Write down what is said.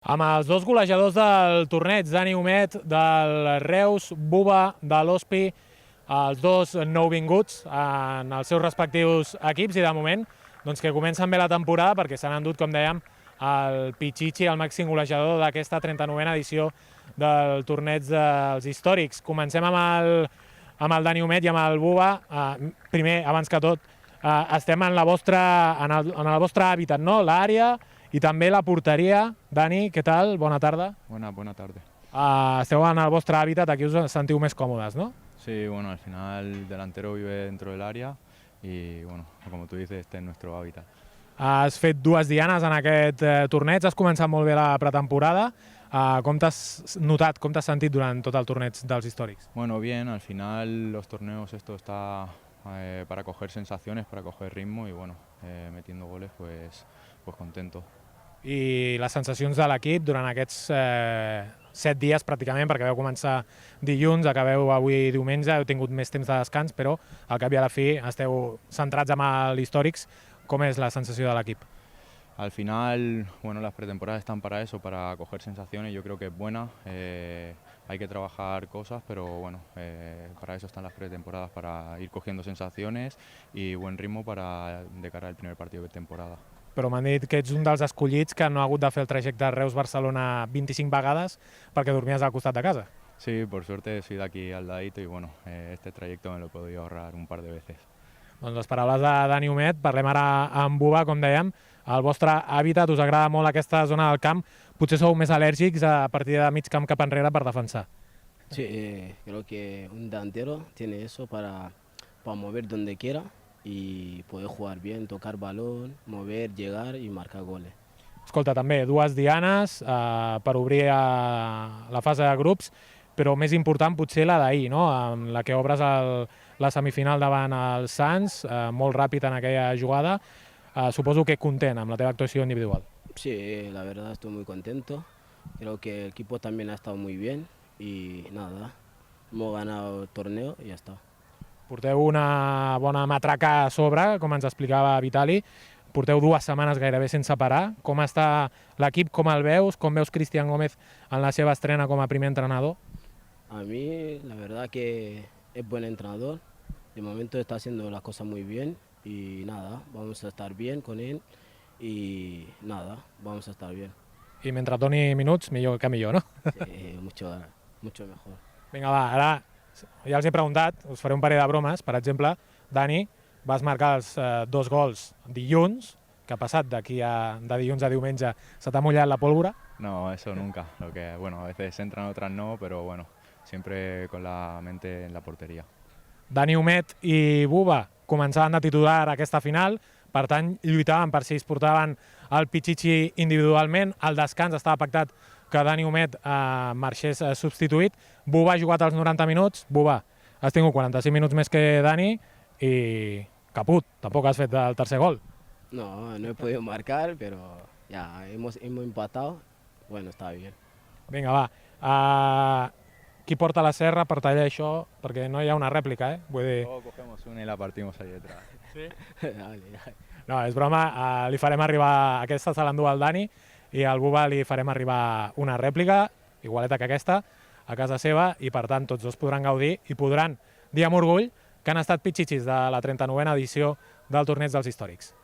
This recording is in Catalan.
Amb els dos golejadors del torneig, Dani Humet del Reus, Buba de l'Hospi, els dos nouvinguts en els seus respectius equips i de moment doncs que comencen bé la temporada perquè s'han endut, com dèiem, el Pichichi, el màxim golejador d'aquesta 39a edició del torneig dels històrics. Comencem amb el Dani Humet i amb el Buba. Primer, abans que tot, estem en el vostre hàbitat, no? L'àrea i també la porteria. Dani, què tal? Bona tarda. Buena tarde. Esteu en el vostre hàbitat, aquí us sentiu més còmodes, no? Sí, bueno, al final el delantero vive dentro del área y, bueno, como tú dices, este es nuestro hábitat. Has fet dues dianes en aquest torneig, has començat molt bé la pretemporada. Com t'has notat, com t'has sentit durant tot el torneig dels històrics? Bueno, bien, al final los torneos esto está para coger sensaciones, para coger ritmo y, bueno, metiendo goles, pues contento. I les sensacions de l'equip durant aquests 7 dies pràcticament, perquè vau començar dilluns, acabeu avui diumenge, heu tingut més temps de descans, però al cap i a la fi esteu centrats amb l'històrics. Com és la sensació de l'equip? Al final, bueno, las pretemporadas están para eso, para coger sensaciones. Yo creo que es buena, hay que trabajar cosas, pero bueno, para eso están las pretemporadas, para ir cogiendo sensaciones y buen ritmo de cara al primer partido de temporada. Però m'han dit que ets un dels escollits que no ha hagut de fer el trajecte Reus-Barcelona 25 vegades perquè dormies al costat de casa. Sí, por suerte soy de aquí al ladito y bueno, este trayecto me lo he podido ahorrar un par de veces. Doncs les paraules de Dani Humet. Parlem ara amb Buba, com dèiem. El vostre hàbitat, us agrada molt aquesta zona del camp. Potser sou més al·lèrgics a partir de mig camp cap enrere per defensar. Sí, creo que un delantero tiene eso para mover donde quiera y poder jugar bien, tocar balón, mover, llegar y marcar goles. Escolta, també dues dianes per obrir la fase de grups, però més important potser la d'ahir, no? Amb la que obres la semifinal davant el Sants, molt ràpid en aquella jugada. Suposo que content amb la teva actuació individual. Sí, la verdad estoy muy contento. Creo que el equipo también ha estado muy bien y nada, hemos ganado el torneo y ya está. Porteu una bona matraca a sobre, com ens explicava Vitali. Porteu 2 setmanes gairebé sense parar. Com està l'equip, com el veus? Com veus Cristian Gómez en la seva estrena com a primer entrenador? A mí la verdad que es buen entrenador. De momento está haciendo las cosas muy bien y nada, vamos a estar bien con él y nada, vamos a estar bien. I mentre et doni minuts, millor que millor, no? Sí, mucho mejor. Vinga, va, ara ja els he preguntat, us faré un parell de bromes. Per exemple, Dani, vas marcar els 2 gols dilluns. Què ha passat de dilluns a diumenge? Se t'ha mullat la pólvora? No, eso nunca. Bueno, a veces entran, otras no, pero bueno, siempre con la mente en la portería. Dani Humet i Buba començaven de titular aquesta final, per tant lluitaven per si es portaven el Pichichi individualment. Al descans estava pactat que Dani Humet marxés substituït. Buba ha jugat els 90 minuts. Buba, has tingut 45 minuts més que Dani i caput, tampoc has fet el tercer gol. No he podido marcar, pero ya hemos empatado. Bueno, está bien. Vinga, va. Qui porta la serra per tallar això? Perquè no hi ha una rèplica, Vull dir... Luego cogemos una y la partimos ahí detrás. Sí? Dale. No, és broma. Li farem arribar... Aquesta se l'endú al Dani i al Buba li farem arribar una rèplica, igualeta que aquesta, a casa seva, i per tant tots dos podran gaudir i podran dir amb orgull que han estat pitxitxis de la 39a edició del torneig dels històrics.